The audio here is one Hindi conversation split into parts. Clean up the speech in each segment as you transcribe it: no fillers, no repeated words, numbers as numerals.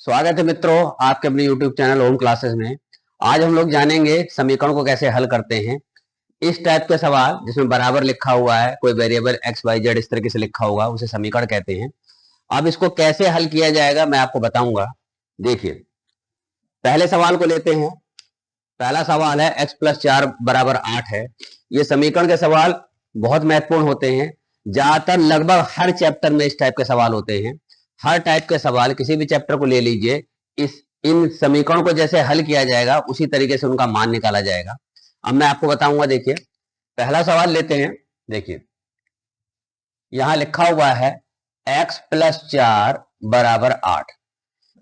स्वागत है मित्रों आपके अपने YouTube चैनल होम क्लासेस में। आज हम लोग जानेंगे समीकरण को कैसे हल करते हैं। इस टाइप के सवाल जिसमें बराबर लिखा हुआ है, कोई वेरिएबल एक्स वाई जेड इस तरीके से लिखा होगा, उसे समीकरण कहते हैं। अब इसको कैसे हल किया जाएगा मैं आपको बताऊंगा। देखिए, पहले सवाल को लेते हैं। पहला सवाल है x प्लस 4 बराबर 8 है। ये समीकरण के सवाल बहुत महत्वपूर्ण होते हैं। ज्यादातर लगभग हर चैप्टर में इस टाइप के सवाल होते हैं। हर टाइप के सवाल किसी भी चैप्टर को ले लीजिए, इस इन समीकरणों को जैसे हल किया जाएगा उसी तरीके से उनका मान निकाला जाएगा। अब मैं आपको बताऊंगा। देखिए, पहला सवाल लेते हैं। देखिए, यहां लिखा हुआ है x प्लस 4 बराबर 8।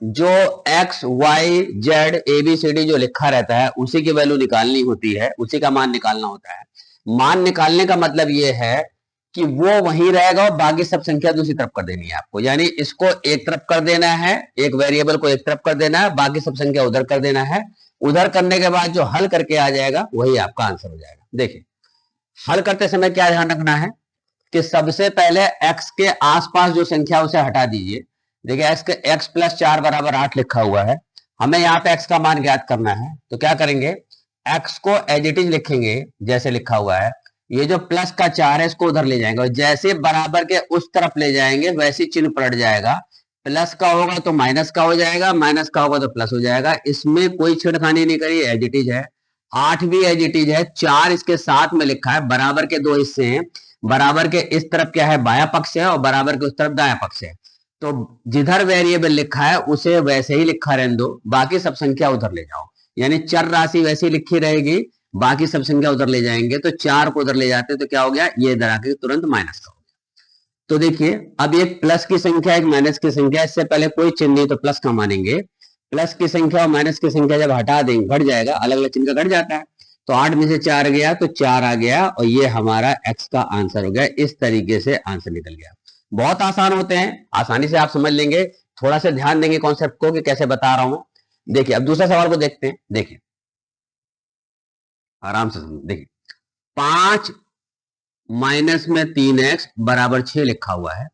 जो X Y Z A B C D जो लिखा रहता है उसी की वैल्यू निकालनी होती है, उसी का मान निकालना होता है। मान निकालने का मतलब यह है कि वो वहीं रहेगा और बाकी सब संख्या दूसरी तरफ कर देनी है आपको। यानी इसको एक तरफ कर देना है, एक वेरिएबल को एक तरफ कर देना है, बाकी सब संख्या उधर कर देना है। उधर करने के बाद जो हल करके आ जाएगा वही आपका आंसर हो जाएगा। देखिए, हल करते समय क्या ध्यान रखना है कि सबसे पहले एक्स के आसपास जो संख्या उसे हटा दीजिए। देखिए, एक्स प्लस 4 बराबर 8 लिखा हुआ है। हमें यहाँ पे एक्स का मान ज्ञात करना है, तो क्या करेंगे, एक्स को एज इट इज लिखेंगे जैसे लिखा हुआ है। ये जो प्लस का 4 है इसको उधर ले जाएंगे और जैसे बराबर के उस तरफ ले जाएंगे वैसे चिन्ह पलट जाएगा। प्लस का होगा तो माइनस का हो जाएगा, माइनस का होगा तो प्लस हो जाएगा। इसमें कोई छेड़खानी नहीं करी, एज इट इज है। 8 भी एज इट इज है। 4 इसके साथ में लिखा है। बराबर के दो हिस्से हैं, बराबर के इस तरफ क्या है, बायां पक्ष है, और बराबर के उस तरफ दायां पक्ष है। तो जिधर वेरिएबल लिखा है उसे वैसे ही लिखा रहने दो, बाकी सब संख्या उधर ले जाओ। यानी चर राशि वैसी लिखी रहेगी, बाकी सब संख्या उधर ले जाएंगे। तो 4 को उधर ले जाते तो क्या हो गया, ये इधर आके तुरंत माइनस का हो गया। तो देखिए, अब एक प्लस की संख्या एक माइनस की संख्या, इससे पहले कोई चिन्ह नहीं तो प्लस का मानेंगे। प्लस की संख्या और माइनस की संख्या जब हटा देंगे, घट जाएगा, अलग अलग चिन्ह का घट जाता है। तो 8 में से 4 गया तो 4 आ गया और ये हमारा एक्स का आंसर हो गया। इस तरीके से आंसर निकल गया। बहुत आसान होते हैं, आसानी से आप समझ लेंगे। थोड़ा सा ध्यान देंगे कॉन्सेप्ट को कि कैसे बता रहा हूं। देखिए, अब दूसरा सवाल को देखते हैं। देखिए, आराम से समझिए। देखिए, 5 माइनस में 3x बराबर 6 लिखा हुआ है।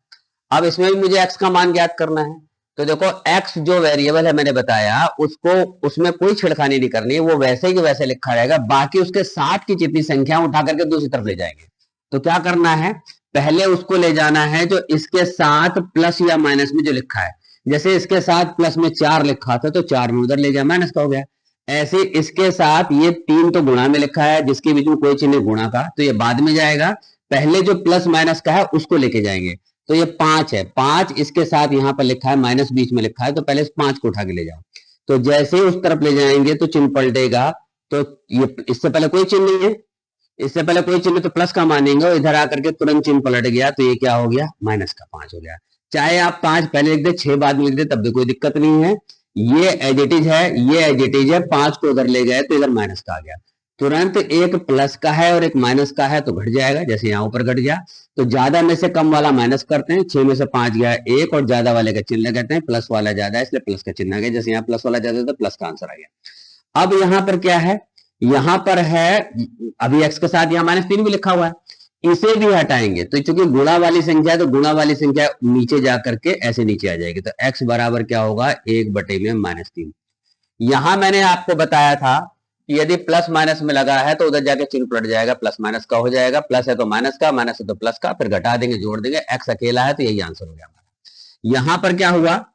अब इसमें भी मुझे x का मान ज्ञात करना है। तो देखो, x जो वेरिएबल है मैंने बताया, उसको उसमें कोई छेड़खानी नहीं करनी है, वो वैसे ही वैसे लिखा रहेगा। बाकी उसके साथ की जितनी संख्या उठा करके दूसरी तरफ ले जाएंगे। तो क्या करना है, पहले उसको ले जाना है जो इसके साथ प्लस या माइनस में जो लिखा है। जैसे इसके साथ प्लस में 4 लिखा था तो 4 में उधर ले जाए, माइनस का हो गया। ऐसे इसके साथ ये 3 तो गुणा में लिखा है, जिसके बीच में कोई चिन्ह गुणा का, तो ये बाद में जाएगा। पहले जो प्लस माइनस का है उसको लेके जाएंगे। तो ये 5 है, 5 इसके साथ यहां पर लिखा है, माइनस बीच में लिखा है, तो पहले इस 5 को उठा के ले जाओ। तो जैसे ही उस तरफ ले जाएंगे तो चिन्ह पलटेगा। तो ये इससे पहले कोई चिन्ह नहीं है, इससे पहले कोई चिन्ह तो प्लस का मानेंगे, और इधर आकर के तुरंत चिन्ह पलट गया तो ये क्या हो गया, माइनस का 5 हो गया। चाहे आप 5 पहले लिख दे, 6 बाद में लिख दे, तब भी कोई दिक्कत नहीं है। ये एज इट इज है, ये एज इट इज है। 5 को उधर ले गए तो इधर माइनस का आ गया। तुरंत एक प्लस का है और एक माइनस का है तो घट जाएगा, जैसे यहाँ ऊपर घट गया। तो ज्यादा में से कम वाला माइनस करते हैं, 6 में से 5 गया 1, और ज्यादा वाले का चिन्ह लगाते हैं। प्लस वाला ज्यादा है इसलिए प्लस का चिन्ह आ गया, जैसे यहाँ प्लस वाला ज्यादा था प्लस का आंसर आ गया। अब यहाँ पर क्या है, यहां पर है, अभी x के साथ यहाँ -3 भी लिखा हुआ है, इसे भी हटाएंगे। तो चूंकि गुणा वाली संख्या है तो गुणा वाली संख्या नीचे जाकर के ऐसे नीचे आ जाएगी। तो x बराबर क्या होगा, 1/3। यहां मैंने आपको बताया था कि यदि प्लस माइनस में लगा है तो उधर जाके चिन्ह पलट जाएगा, प्लस माइनस का हो जाएगा। प्लस है तो माइनस का, माइनस है तो प्लस का, फिर घटा देंगे, जोड़ देंगे। x अकेला है तो यही आंसर हो गया हमारा। यहां पर क्या हुआ,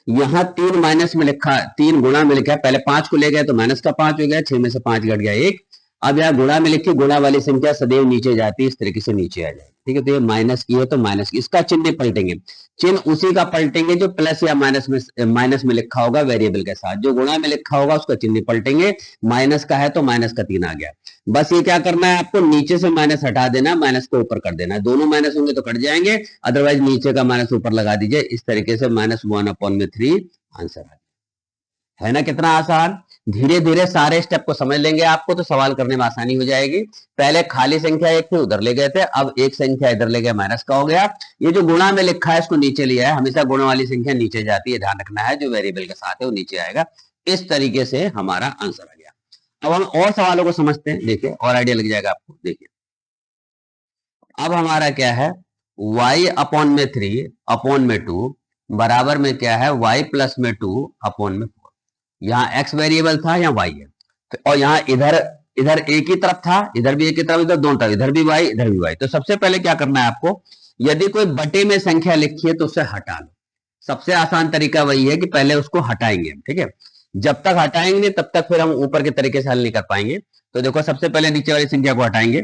यहां 3 माइनस में लिखा, 3 गुणा में लिखा है। पहले 5 को ले गए तो माइनस का 5 हो गया, 6 में से 5 घट गया 1। अब यहां गुणा में लिखी, गुणा वाली संख्या सदैव नीचे जाती है, इस तरीके से नीचे आ जाएगी। ठीक है, तो ये माइनस की है तो माइनस की, इसका चिन्ह पलटेंगे। चिन्ह उसी का पलटेंगे जो प्लस या माइनस में लिखा होगा वेरिएबल के साथ। जो गुणा में लिखा होगा उसका चिन्ह पलटेंगे। माइनस का है तो माइनस का 3 आ गया। बस ये क्या करना है आपको, नीचे से माइनस हटा देना, माइनस को ऊपर कर देना। दोनों माइनस होंगे तो कट जाएंगे, अदरवाइज नीचे का माइनस ऊपर लगा दीजिए। इस तरीके से -1/3 आंसर आ गया। है ना कितना आसान। धीरे धीरे सारे स्टेप को समझ लेंगे आपको तो सवाल करने में आसानी हो जाएगी। पहले खाली संख्या एक थी, उधर ले गए थे, अब एक संख्या इधर ले गए, माइनस का हो गया। ये जो गुणा में लिखा है इसको नीचे लिया है, हमेशा गुणा वाली संख्या नीचे जाती है, ध्यान रखना है। जो वेरिएबल के साथ है वो नीचे आएगा। इस तरीके से हमारा आंसर आ गया। अब हम और सवालों को समझते हैं, देखिए और आइडिया लग जाएगा आपको। देखिए, अब हमारा क्या है, y/3/2 बराबर में क्या है, y प्लस में 2 अपॉन में 4। यहाँ x वेरिएबल था, यहाँ y है, और यहाँ इधर इधर एक ही तरफ था, इधर भी एक ही तरफ, इधर दोनों तरफ, इधर भी y इधर भी y। तो सबसे पहले क्या करना है आपको, यदि कोई बटे में संख्या लिखी है तो उसे हटा लो। सबसे आसान तरीका वही है कि पहले उसको हटाएंगे हम, ठीक है। जब तक हटाएंगे तब तक फिर हम ऊपर के तरीके से हल नहीं कर पाएंगे। तो देखो सबसे पहले नीचे वाली संख्या को हटाएंगे।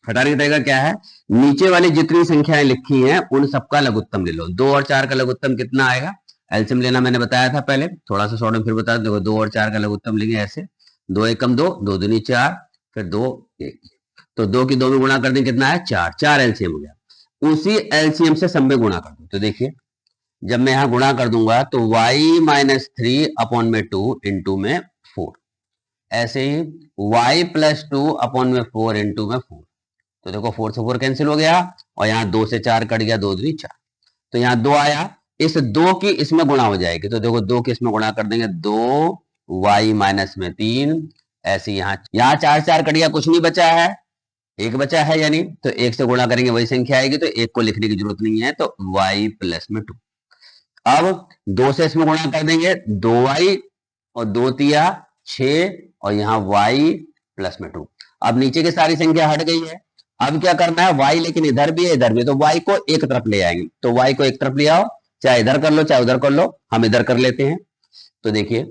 हटाने का तरीका क्या है, नीचे वाली जितनी संख्याएं लिखी हैं उन सबका लघुत्तम ले लो। 2 और 4 का लघुत्तम कितना आएगा, एलसीएम लेना मैंने बताया था पहले, थोड़ा सा शॉर्ट में फिर बता देखो। 2 और 4 का लघुत्तम लेंगे ऐसे, 2 एकम 2, 2 दूनी 4, फिर 2 1, तो 2 की 2 में गुणा कर दें कितना है 4, 4 एलसीएम हो गया। उसी एलसीएम से सब में गुणा कर दो। तो देखिए जब मैं यहां गुणा कर दूंगा तो y माइनस 3 अपॉन में 2 इंटू में 4, ऐसे ही y प्लस 2 अपॉन में 4 इंटू में 4। तो देखो 4 से 4 कैंसिल हो गया, और यहाँ 2 से 4 कट गया, 2 दूनी 4, तो यहाँ 2 आया। इस 2 की इसमें गुणा हो जाएगी, तो देखो 2 की इसमें गुणा कर देंगे, 2 y माइनस में 3, ऐसे यहाँ 4 4 कट गया, कुछ नहीं बचा है, एक बचा है यानी, तो एक से गुणा करेंगे वही संख्या आएगी, तो एक को लिखने की जरूरत नहीं है, तो y प्लस में 2। अब 2 से इसमें गुणा कर देंगे, 2y और 2 तिया 6, और यहाँ y प्लस में 2। अब नीचे की सारी संख्या हट गई है, अब क्या करना है, y लेकिन इधर भी है इधर भी, तो y को एक तरफ ले आएंगे। तो y को एक तरफ ले आओ, चाहे इधर कर लो चाहे उधर कर लो, हम इधर कर लेते हैं। तो देखिए,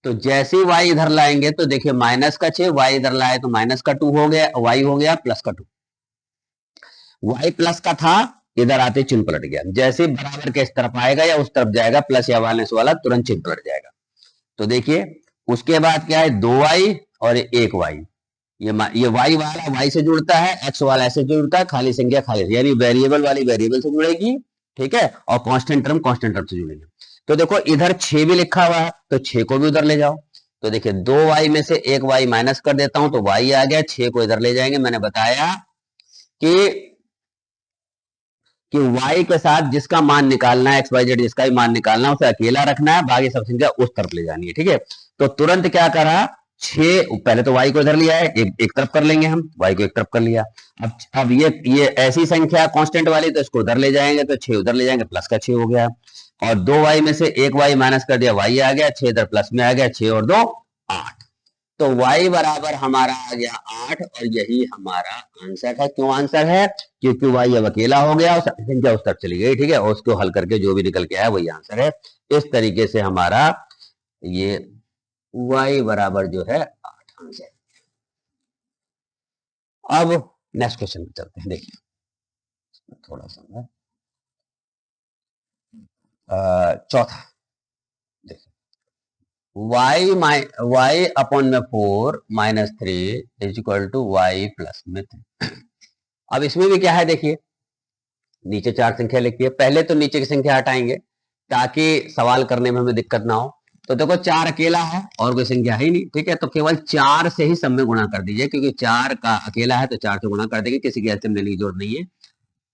तो जैसे ही y इधर लाएंगे तो देखिए माइनस का 6, y इधर लाए तो माइनस का 2 हो गया, y हो गया प्लस का 2। y प्लस का था, इधर आते चिन्ह पलट गया। जैसे बराबर के इस तरफ आएगा या उस तरफ जाएगा, प्लस या माइनस वाला तुरंत चिन्ह पलट जाएगा। तो देखिए उसके बाद क्या है, 2y और 1y, ये y वाला y से जुड़ता है, x वाला ऐसे जुड़ता है, खाली संख्या खाली, यानी वेरिएबल वाली वेरिएबल से जुड़ेगी, ठीक है, और कांस्टेंट टर्म कांस्टेंट टर्म से जुड़ेगी। तो देखो इधर 6 भी लिखा हुआ है, तो 6 को भी उधर ले जाओ। तो देखिए 2y में से 1y माइनस कर देता हूं, तो y आ गया, 6 को इधर ले जाएंगे। मैंने बताया कि y के साथ जिसका मान निकालना है, XYZ जिसका भी मान निकालना है, उसे अकेला रखना है, बाकी सब संख्या उस तरफ ले जानी है, ठीक है। तो तुरंत क्या करा, 6, पहले तो y को इधर लिया है, एक तरफ कर लेंगे हम, y को एक तरफ कर लिया। अब ये ऐसी संख्या कांस्टेंट वाली, तो इसको उधर ले जाएंगे, तो 6 उधर ले जाएंगे, प्लस का 6 हो गया। और 2y में से 1y माइनस कर दिया, y आ गया, 6 इधर प्लस में आ गया, 6 और 2 8। तो y बराबर हमारा आ गया 8, और यही हमारा आंसर है। क्यों आंसर है, क्योंकि y अब अकेला हो गया और संख्या उस तरफ चली गई, ठीक है, और उसको हल करके जो भी निकल के आया वही आंसर है। इस तरीके से हमारा ये y बराबर जो है 8 आंसर। अब नेक्स्ट क्वेश्चन पे चलते हैं। देखिए थोड़ा सा चौथा, y अपॉन में 4 minus 3 is equal to y plus में 3। अब इसमें भी क्या है, देखिए नीचे 4 संख्या लिखी है, पहले तो नीचे की संख्या हटाएंगे ताकि सवाल करने में हमें दिक्कत ना हो। तो देखो 4 अकेला है और कोई संख्या है ही नहीं, ठीक है, तो केवल 4 से ही सब में गुणा कर दीजिए, क्योंकि 4 का अकेला है तो 4 से गुणा कर देंगे, किसी की एलसीएम लेने की जरूरत नहीं है।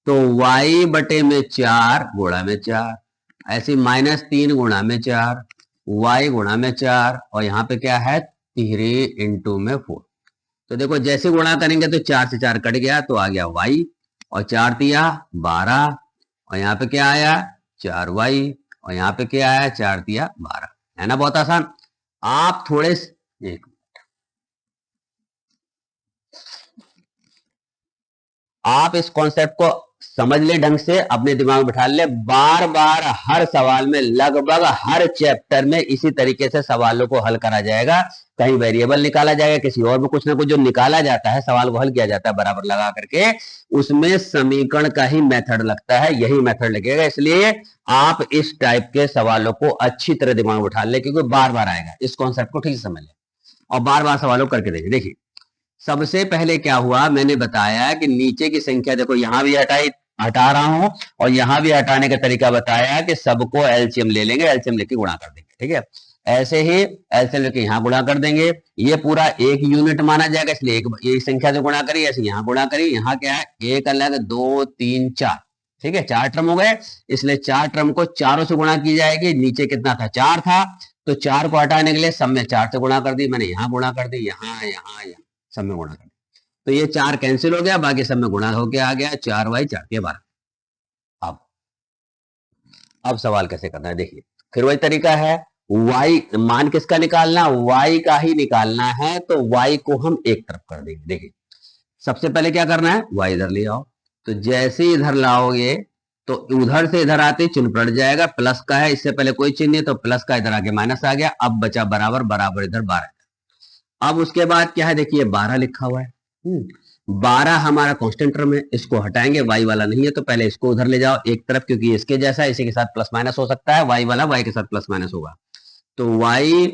तो y बटे में 4 गुणा में 4, ऐसे माइनस 3 गुणा में 4, y गुणा में 4, और यहाँ पे क्या है 3 इंटू में 4। तो देखो जैसे गुणा करेंगे तो 4 से 4 कट गया, तो आ गया y, और 4 तिया 12, और यहाँ पे क्या आया 4y, और यहाँ पे क्या आया 4 तिया 12, है ना, बहुत आसान। आप थोड़े एक आप इस कॉन्सेप्ट को समझ ले, ढंग से अपने दिमाग में बिठा ले, बार बार हर सवाल में, लगभग हर चैप्टर में इसी तरीके से सवालों को हल करा जाएगा। कहीं वेरिएबल निकाला जाएगा, किसी और में कुछ ना कुछ जो निकाला जाता है, सवाल को हल किया जाता है बराबर लगा करके, उसमें समीकरण का ही मेथड लगता है, यही मेथड लगेगा। इसलिए आप इस टाइप के सवालों को अच्छी तरह दिमाग में बिठा ले, क्योंकि बार बार आएगा। इस कॉन्सेप्ट को ठीक से समझ ले और बार बार सवालों करके देखिए। देखिए सबसे पहले क्या हुआ, मैंने बताया कि नीचे की संख्या देखो, यहां भी हटा रहा हूं, और यहां भी हटाने का तरीका बताया कि सबको एलसीएम ले लेंगे, एलसीएम लेके गुणा कर देंगे, ठीक है। ऐसे ही एलसीएम लेके यहां गुणा कर देंगे, ये पूरा एक यूनिट माना जाएगा, इसलिए एक संख्या से गुणा करिए, ऐसे यहां गुणा करिए, यहां क्या है एक अलग 2 3 4, ठीक है, 4 टर्म हो गए, इसलिए 4 टर्म को चारों से गुणा की जाएगी। नीचे कितना था 4 था, तो 4 को हटाने के लिए सब में 4 से गुणा कर दी, मैंने यहां गुणा कर दी, यहाँ यहाँ यहाँ सब में गुणा कर दिया, तो ये 4 कैंसिल हो गया, बाकी सब में गुणा होके आ गया 4y 4 के 12। अब सवाल कैसे करना है देखिए, फिर वही तरीका है, y मान किसका निकालना, y का ही निकालना है, तो y को हम एक तरफ कर देंगे। देखिए सबसे पहले क्या करना है, y इधर ले आओ, तो जैसे ही इधर लाओगे तो उधर से इधर आते चिन्ह पलट जाएगा, प्लस का है, इससे पहले कोई चिन्ह नहीं, तो प्लस का इधर आके माइनस आ गया, अब बचा बराबर, बराबर इधर 12। अब उसके बाद क्या है, देखिए 12 लिखा हुआ है, 12 हमारा कांस्टेंट टर्म है, इसको हटाएंगे, y वाला नहीं है तो पहले इसको उधर ले जाओ एक तरफ, क्योंकि इसके जैसा इसी के साथ प्लस माइनस हो सकता है, y वाला y के साथ प्लस माइनस होगा, तो y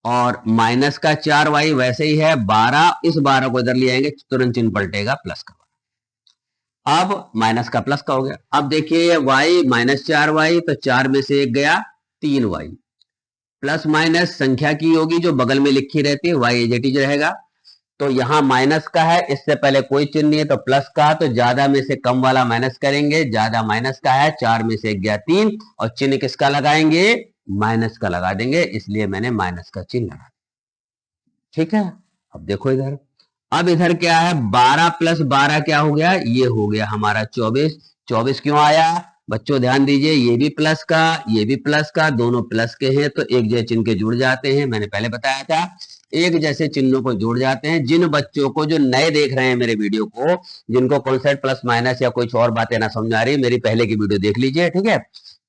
और माइनस का 4y वैसे ही है, 12, इस 12 को इधर ले आएंगे, तुरंत चिन्ह पलटेगा प्लस का, अब माइनस का प्लस का हो गया। अब देखिए y माइनस 4y, तो 4 में से एक गया 3y, प्लस माइनस संख्या की होगी जो बगल में लिखी रहती है, y एज इट इज रहेगा, तो यहां माइनस का है, इससे पहले कोई चिन्ह नहीं है तो प्लस का, तो ज्यादा में से कम वाला माइनस करेंगे, ज्यादा माइनस का है, 4 में से एक गया 3, और चिन्ह किसका लगाएंगे, माइनस का लगा देंगे, इसलिए मैंने माइनस का चिन्ह लगा, ठीक है। अब देखो इधर, अब इधर क्या है, 12 प्लस 12 क्या हो गया, ये हो गया हमारा 24, 24 क्यों आया बच्चों, ध्यान दीजिए, ये भी प्लस का, ये भी प्लस का, दोनों प्लस के हैं तो एक जैसे चिन्ह के जुड़ जाते हैं, मैंने पहले बताया था एक जैसे चिन्हों को जुड़ जाते हैं। जिन बच्चों को जो नए देख रहे हैं मेरे वीडियो को, जिनको कॉन्सेप्ट प्लस माइनस या कुछ और बातें ना समझ आ रही, मेरी पहले की वीडियो देख लीजिए, ठीक है,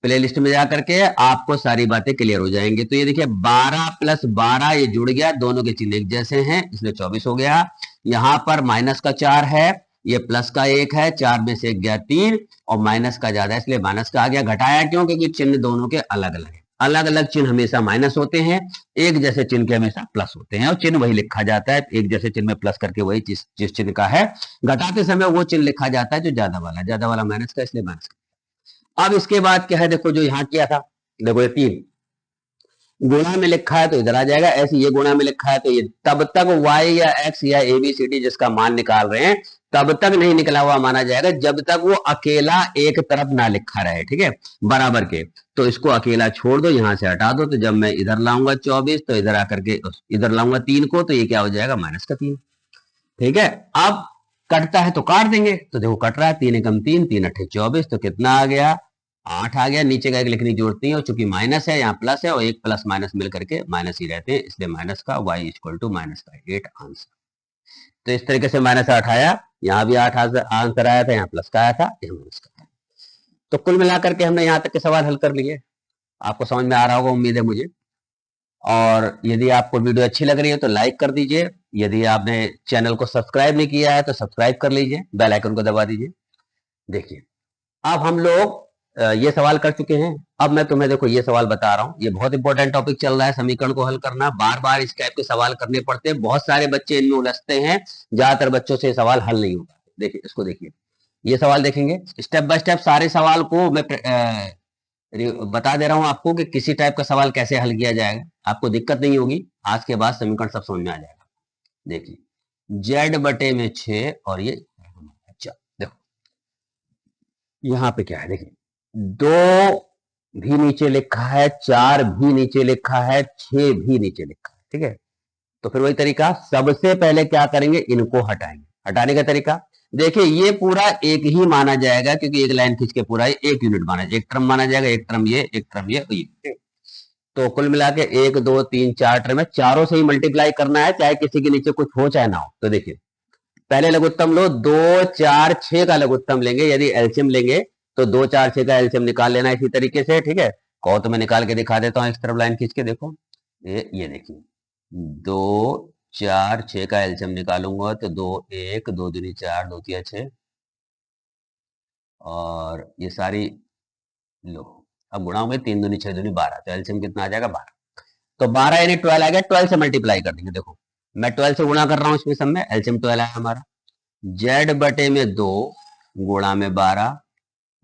प्ले लिस्ट में जाकर के आपको सारी बातें क्लियर हो जाएंगी। तो ये देखिए 12 प्लस 12 ये जुड़ गया, दोनों के चिन्ह एक जैसे हैं, इसलिए 24 हो गया। यहां पर माइनस का 4 है, ये प्लस का 1 है, 4 में से एक गया 3, और माइनस का ज्यादा है इसलिए माइनस का आ गया। घटाया क्यों, क्योंकि चिन्ह दोनों के अलग अलग है, अलग अलग चिन्ह हमेशा माइनस होते हैं, एक जैसे चिन्ह के हमेशा प्लस होते हैं, और चिन्ह वही लिखा जाता है, एक जैसे चिन्ह में प्लस करके वही जिस चिन्ह का है, घटाते समय वो चिन्ह लिखा जाता है जो ज्यादा वाला माइनस का, इसलिए माइनस का। अब इसके बाद क्या है, देखो जो यहां किया था, देखो ये 3 गुणा में लिखा है तो इधर आ जाएगा, ऐसे ये गुणा में लिखा है तो ये, तब तक y या x या ABCD जिसका मान निकाल रहे हैं तब तक नहीं निकला हुआ माना जाएगा जब तक वो अकेला एक तरफ ना लिखा रहे, ठीक है, बराबर के। तो इसको अकेला छोड़ दो, यहां से हटा दो, तो जब मैं इधर लाऊंगा 24, तो इधर आकर के इधर लाऊंगा 3 को, तो ये क्या हो जाएगा, माइनस का 3, ठीक है। अब कटता है तो काट देंगे, तो देखो कट रहा है, 3 एकम 3, 3 अट्ठे 24, तो कितना आ गया, 8 आ गया। नीचे का एक लिखने की जरूरत नहीं है, और चूंकि माइनस है यहाँ प्लस है, और एक प्लस माइनस मिल करके माइनस ही रहते हैं, इसलिए माइनस का y इक्वल टू माइनस का 8 आंसर। तो इस तरीके से माइनस 8 आया, यहाँ भी 8 आंसर आया था, यहाँ प्लस का आया था, यहाँ माइनस का आया। तो कुल मिलाकर के हमने यहाँ तक के सवाल हल कर लिए, आपको समझ में आ रहा होगा उम्मीद है मुझे। और यदि आपको वीडियो अच्छी लग रही है तो लाइक कर दीजिए, यदि आपने चैनल को सब्सक्राइब नहीं किया है तो सब्सक्राइब कर लीजिए, बेल आइकन को दबा दीजिए। देखिए अब हम लोग ये सवाल कर चुके हैं, अब मैं तुम्हें देखो ये सवाल बता रहा हूँ, ये बहुत इंपॉर्टेंट टॉपिक चल रहा है, समीकरण को हल करना, बार बार इस टाइप के सवाल करने पड़ते हैं, बहुत सारे बच्चे इनमें उलझते हैं, ज्यादातर बच्चों से सवाल हल नहीं होता। देखिए इसको देखिए, ये सवाल देखेंगे स्टेप बाय स्टेप, सारे सवाल को मैं बता दे रहा हूं आपको कि किसी टाइप का सवाल कैसे हल किया जाएगा, आपको दिक्कत नहीं होगी, आज के बाद समीकरण सब समझ में आ जाएगा। देखिए z बटे में 6 और ये, अच्छा देखो यहाँ पे क्या है, देखिए 2 भी नीचे लिखा है, 4 भी नीचे लिखा है, 6 भी नीचे लिखा है, ठीक है। तो फिर वही तरीका, सबसे पहले क्या करेंगे, इनको हटाएंगे। हटाने का तरीका देखिए, ये पूरा एक ही माना जाएगा, क्योंकि एक लाइन खींच के पूरा एक यूनिट माना जाएगा, एक टर्म माना जाएगा, एक टर्म ये, एक टर्म ये। तो कुल मिला के 1 2 3 4 टर्म है, चारों से ही मल्टीप्लाई करना है, चाहे किसी के नीचे कुछ हो चाहे ना हो। तो देखिए पहले लघुत्तम लो, 2 4 6 का लघुत्तम लेंगे, यदि एलसीएम लेंगे तो 2 4 6 का एलसीएम निकाल लेना इसी तरीके से, ठीक है। कहो तो मैं निकाल के दिखा देता हूँ, इस तरफ लाइन खींच के देखो, ये देखिए 2 4 6 का एलसीएम निकालूंगा तो 2 1 2 दूनी 4 2 तिया 6, और ये सारी लो, अब गुणा होंगे 3 दूनी 6 दूनी 12, तो एलसीएम कितना आ जाएगा 12, तो 12 यानी 12 आ गया, 12 से मल्टीप्लाई कर देंगे। देखो मैं 12 से गुणा कर रहा हूँ इसमें सब में, एलसीएम 12 है हमारा, z बटे में 2 गुणा में 12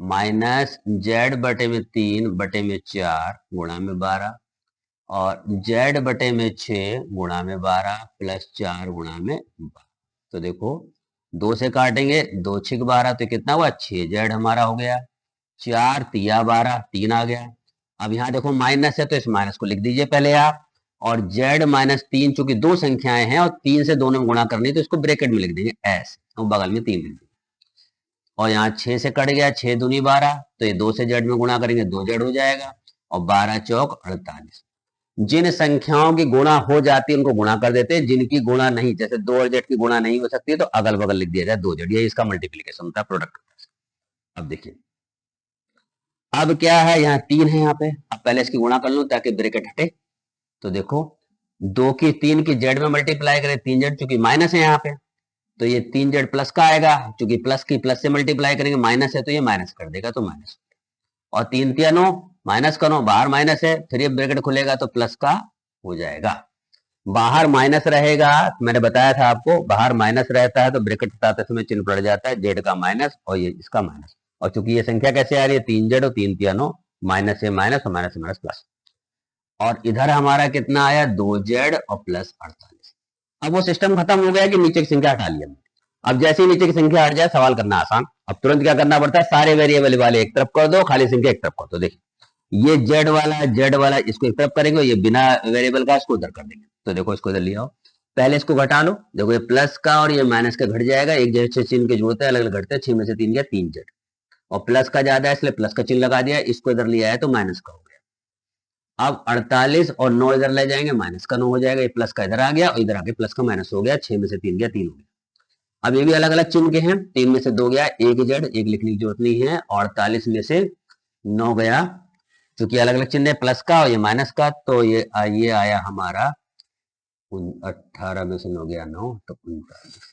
माइनस z बटे में 3 बटे में 4 गुणा में 12, और z बटे में 6 गुणा में 12 प्लस 4 गुणा में 12। तो देखो 2 से काटेंगे, 2 6 12, तो कितना हुआ 6z हमारा हो गया, 4 तिया 12, 3 आ गया। अब यहाँ देखो माइनस है तो इस माइनस को लिख दीजिए पहले आप, और z माइनस 3 चूंकि 2 संख्याएं हैं और 3 से दोनों में गुणा करनी है तो इसको ब्रैकेट में लिख देंगे ऐसे, और बगल में 3 लिख देंगे। और यहाँ 6 से कट गया, 6 दूनी 12, तो ये 2 से जेड में गुणा करेंगे 2 जेड हो जाएगा, और 12 चौक 48। जिन संख्याओं की गुणा हो जाती है उनको गुणा कर देते हैं, जिनकी गुणा नहीं, जैसे 2 और जेड की गुणा नहीं हो सकती है तो अगल बगल लिख दिया जाए 2 जेड, ये इसका मल्टीप्लीकेशन होता है, प्रोडक्ट। अब देखिए, अब क्या है, यहाँ 3 है यहाँ पे, अब पहले इसकी गुणा कर लो ताकि ब्रैकेट हटे। तो देखो 2 की 3 की जेड में मल्टीप्लाई करें, 3 जेड चूंकि माइनस है यहाँ पे, तो ये 3 जेड प्लस का आएगा, चूंकि प्लस की प्लस से मल्टीप्लाई करेंगे, माइनस है तो ये माइनस कर देगा, तो माइनस, और 3 तिया 9, माइनस का 9, बाहर माइनस है, फिर ये ब्रैकेट खुलेगा तो प्लस का हो जाएगा। बाहर माइनस रहेगा, मैंने बताया था आपको, बाहर माइनस रहता है तो ब्रैकेट हटाते समय चिन्ह पड़ जाता है, जेड का माइनस और ये इसका माइनस, और चूंकि ये संख्या कैसे आ रही है, 3 जेड और 3 तिया 9, माइनस से माइनस और माइनस से माइनस प्लस, और इधर हमारा कितना आया, 2 जेड और प्लस 48। अब वो सिस्टम खत्म हो गया कि नीचे की संख्या हटा लिया। अब जैसे ही नीचे की संख्या हट जाए सवाल करना आसान, अब तुरंत क्या करना पड़ता है, सारे वेरिएबल वाले एक तरफ कर दो, खाली संख्या एक तरफ कर दो। देखिए ये जेड वाला इसको एक तरफ करेंगे, ये बिना वेरिएबल का इसको उधर कर देंगे, तो देखो इसको इधर लिया, पहले इसको घटा लो, देखो ये प्लस का और ये माइनस का घट जाएगा, एक जैसे चिन्ह के जोड़ते हैं अलग अलग घटते हैं, 6 में से 3 गया 3 जेड, और प्लस का ज्यादा है इसलिए प्लस का चिन्ह लगा दिया, इसको इधर लिया है तो माइनस का हो गया। अब 48 और 9 इधर ले जाएंगे, माइनस का 9 हो जाएगा, ये प्लस का इधर आ गया और इधर आके प्लस का माइनस हो गया, 6 में से 3 गया 3 हो गया। अब ये भी अलग अलग चिन्ह के हैं, 3 में से 2 गया, एक जेड, एक लिखने की जरूरत नहीं है, और 48 में से 9 गया, क्योंकि अलग अलग चिन्ह है, प्लस का और ये माइनस का, तो ये आया हमारा 18 में से 9 गया 9, तो 39,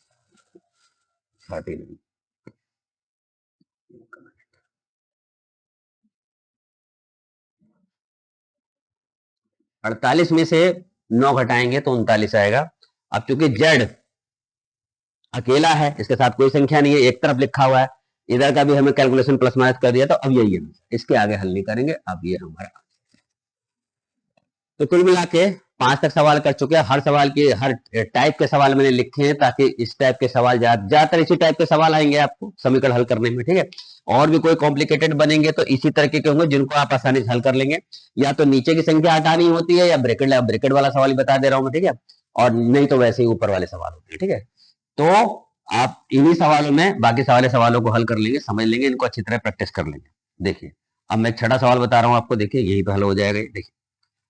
48 में से 9 घटाएंगे तो 39 आएगा। अब चूंकि जेड अकेला है, इसके साथ कोई संख्या नहीं है, एक तरफ लिखा हुआ है, इधर का भी हमें कैलकुलेशन प्लस माइनस कर दिया, तो अब यही है, इसके आगे हल नहीं करेंगे। अब ये हमारा, तो कुल मिला के 5 तक सवाल कर चुके हैं, हर सवाल की हर टाइप के सवाल मैंने लिखे हैं, ताकि इस टाइप के सवाल ज्यादातर इसी टाइप के सवाल आएंगे आपको समीकरण हल करने में, ठीक है। और भी कोई कॉम्प्लिकेटेड बनेंगे तो इसी तरीके के होंगे जिनको आप आसानी से हल कर लेंगे, या तो नीचे की संख्या हटानी होती है, या ब्रैकेट वाला सवाल ही बता दे रहा हूं मैं, ठीक है, और नहीं तो वैसे ही ऊपर वाले सवाल होते हैं, ठीक है। तो आप इन्हीं सवालों में बाकी सारे सवालों को हल कर लेंगे, समझ लेंगे, इनको अच्छी तरह प्रैक्टिस कर लेंगे। देखिए अब मैं 6वां सवाल बता रहा हूं आपको, देखिए यही पे हल हो जाएगा। देखिए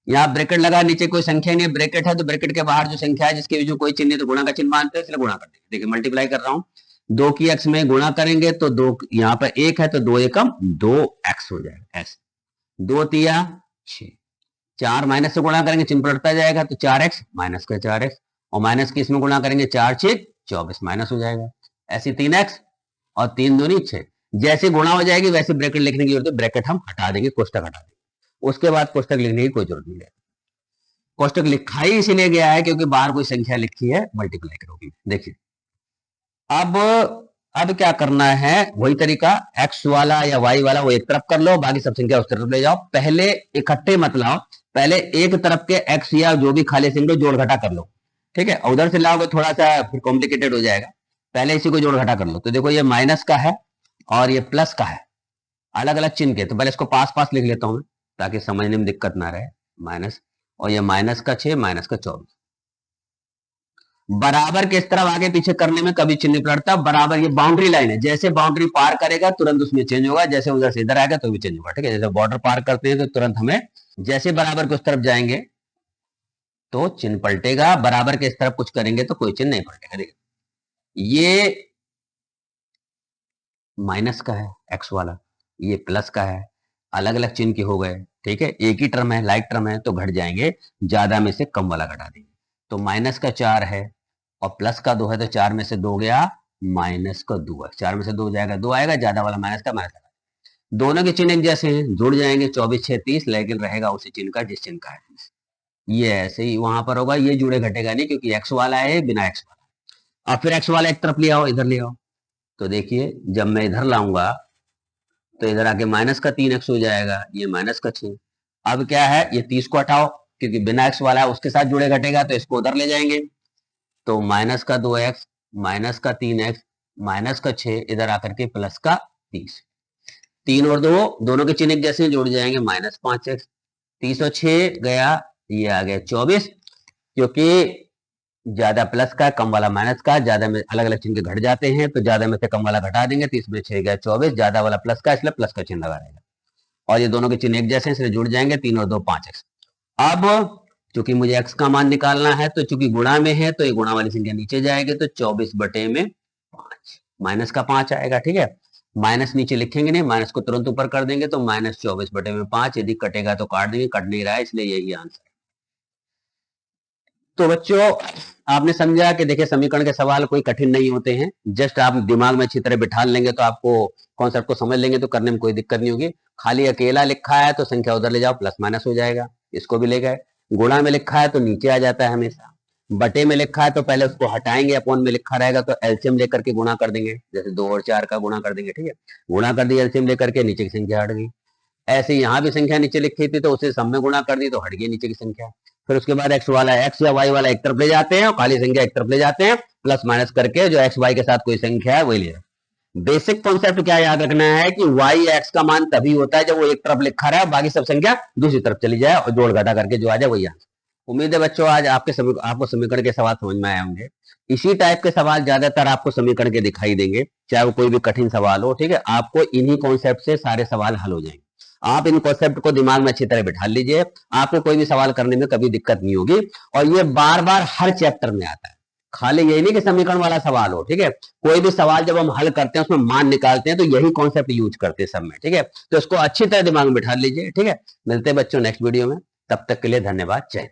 यहाँ ब्रैकेट लगा, नीचे कोई संख्या नहीं है, ब्रैकेट है तो ब्रैकेट के बाहर जो संख्या है जिसके बीच में कोई चिन्ह नहीं तो गुणा का चिन्ह मानते हैं, इसलिए गुणा कर देंगे। देखिए मल्टीप्लाई कर रहा हूँ, 2 की x में गुणा करेंगे तो 2 यहाँ पर 1 है तो 2 एकम 2x हो जाएगा, ऐसे 2 तिया 6, 4 माइनस से गुणा करेंगे चिन्ह पलटता जाएगा, तो 4x माइनस का 4x, और माइनस की इसमें गुणा करेंगे 4 6 24 माइनस हो जाएगा, ऐसे 3x और 3 दूनी 6, जैसे गुणा हो जाएगी वैसे ब्रैकेट लिखने की जरूरत है, ब्रैकेट हम हटा देंगे, कोष्टक हटा देंगे, उसके बाद कोष्टक लिखने की कोई जरूरत नहीं है। कोष्टक लिखा ही इसीलिए गया है क्योंकि बाहर कोई संख्या लिखी है, मल्टीप्लाई करोगे। देखिए अब क्या करना है, वही तरीका, x वाला या y वाला वो एक तरफ कर लो, बाकी सब संख्या उस तरफ ले जाओ, पहले इकट्ठे मत लाओ, पहले एक तरफ के x या जो भी खाली संख्या जोड़ घटा कर लो, ठीक है, उधर से लाओगे थोड़ा सा फिर कॉम्प्लिकेटेड हो जाएगा, पहले इसी को जोड़ घटा कर लो। तो देखो ये माइनस का है और ये प्लस का है, अलग अलग चिन्ह के, तो पहले इसको पास पास लिख लेता हूं मैं ताकि समझने में दिक्कत ना रहे, माइनस, और ये माइनस का 6 माइनस का 24, बराबर के इस तरफ आगे पीछे करने में कभी चिन्ह नहीं पलटता, बराबर ये बाउंड्री लाइन है, जैसे बाउंड्री पार करेगा तुरंत उसमें चेंज होगा, जैसे उधर से इधर आएगा तो भी चेंज होगा, ठीक है, जैसे बॉर्डर पार करते हैं तो तुरंत हमें, जैसे बराबर के उस तरफ जाएंगे तो चिन्ह पलटेगा, बराबर के इस तरफ कुछ करेंगे तो कोई चिन्ह नहीं पलटेगा। देखिए ये माइनस का है एक्स वाला, ये प्लस का है, अलग अलग चिन्ह के हो गए, ठीक है, एक ही टर्म है, लाइक टर्म है तो घट जाएंगे, ज्यादा में से कम वाला घटा देंगे, तो माइनस का 4 है और प्लस का 2 है, तो 4 में से 2 गया, माइनस का 2 है, 4 में से 2 जाएगा 2 आएगा, ज्यादा वाला माइनस का माइनस, दोनों के चिन्ह एक जैसे हैं, जुड़ जाएंगे 24 6 30, लेकिन रहेगा उसी चिन्ह का जिस चिन्ह का है, ये ऐसे ही वहां पर होगा, ये जुड़े घटेगा नहीं क्योंकि एक्स वाला है बिना एक्स वाला। अब फिर एक्स वाला एक तरफ ले आओ, इधर ले आओ, तो देखिए जब मैं इधर लाऊंगा तो इधर आके माइनस का 3x हो जाएगा, ये माइनस का 6, अब क्या है, ये 30 को हटाओ क्योंकि बिना एक्स वाला है उसके साथ जुड़े घटेगा, तो इसको उधर ले जाएंगे, तो माइनस का 2x माइनस का 3x माइनस का 6, इधर आकर के प्लस का 30, 3 और 2 दोनों के चिन्ह जैसे जुड़ जाएंगे, माइनस 5x, 30 और 6 गया, ये आ गया 24, क्योंकि ज्यादा प्लस का, कम वाला माइनस का, ज्यादा में अलग अलग चिन्ह के घट जाते हैं तो ज्यादा में से कम वाला घटा देंगे, तो इसमें 6 गया 24, ज्यादा वाला प्लस का, इसलिए प्लस का चिन्ह लगा रहेगा। और ये दोनों के चिन्ह एक जैसे हैं, इसलिए जुड़ जाएंगे, 3 और 2 5x। अब चूंकि मुझे x का मान निकालना है, तो चूंकि गुणा में है तो ये गुणा वाली संख्या नीचे जाएगी, तो 24 बटे में 5, माइनस का 5 आएगा। ठीक है, माइनस नीचे लिखेंगे नहीं, माइनस को तुरंत ऊपर कर देंगे, तो माइनस 24 बटे में 5, यदि कटेगा तो काट देंगे, कट नहीं रहा है, इसलिए यही आंसर। तो बच्चों आपने समझा कि देखिए समीकरण के सवाल कोई कठिन नहीं होते हैं, जस्ट आप दिमाग में अच्छी तरह बिठा लेंगे तो आपको कॉन्सेप्ट को समझ लेंगे तो करने में कोई दिक्कत नहीं होगी। खाली अकेला लिखा है तो संख्या उधर ले जाओ, प्लस माइनस हो जाएगा, इसको भी ले गए। गुणा में लिखा है तो नीचे आ जाता है हमेशा। बटे में लिखा है तो पहले उसको हटाएंगे, अपॉन में लिखा रहेगा तो एलसीएम लेकर के गुणा कर देंगे, जैसे 2 और 4 का गुणा कर देंगे। ठीक है, गुणा कर दिया एलसीएम लेकर के, नीचे की संख्या हट गई। ऐसे यहाँ भी संख्या नीचे लिखी थी तो उसे सब में गुणा कर दी तो हट गई नीचे की संख्या। फिर उसके बाद एक्स वाला एक्स या वाई वाला एक तरफ ले जाते हैं और खाली संख्या एक तरफ ले जाते हैं, प्लस माइनस करके जो एक्स वाई के साथ कोई संख्या है वही ले। बेसिक कॉन्सेप्ट क्या याद रखना है कि वाई एक्स का मान तभी होता है जब वो एक तरफ लिखा रहा है, बाकी सब संख्या दूसरी तरफ चली जाए और जोड़ घटा करके जो आ जाए वही आंसर। उम्मीद है बच्चों आज आपको समीकरण के सवाल समझ में आए होंगे। इसी टाइप के सवाल ज्यादातर आपको समीकरण के दिखाई देंगे, चाहे वो कोई भी कठिन सवाल हो। ठीक है, आपको इन्हीं कॉन्सेप्ट से सारे सवाल हल हो जाएंगे। आप इन कॉन्सेप्ट को दिमाग में अच्छी तरह बिठा लीजिए, आपको कोई भी सवाल करने में कभी दिक्कत नहीं होगी। और ये बार बार हर चैप्टर में आता है, खाली यही नहीं कि समीकरण वाला सवाल हो। ठीक है, कोई भी सवाल जब हम हल करते हैं उसमें मान निकालते हैं तो यही कॉन्सेप्ट यूज करते हैं सब में। ठीक है, तो इसको अच्छी तरह दिमाग में बिठा लीजिए। ठीक है, मिलते हैं बच्चों नेक्स्ट वीडियो में, तब तक के लिए धन्यवाद, जय।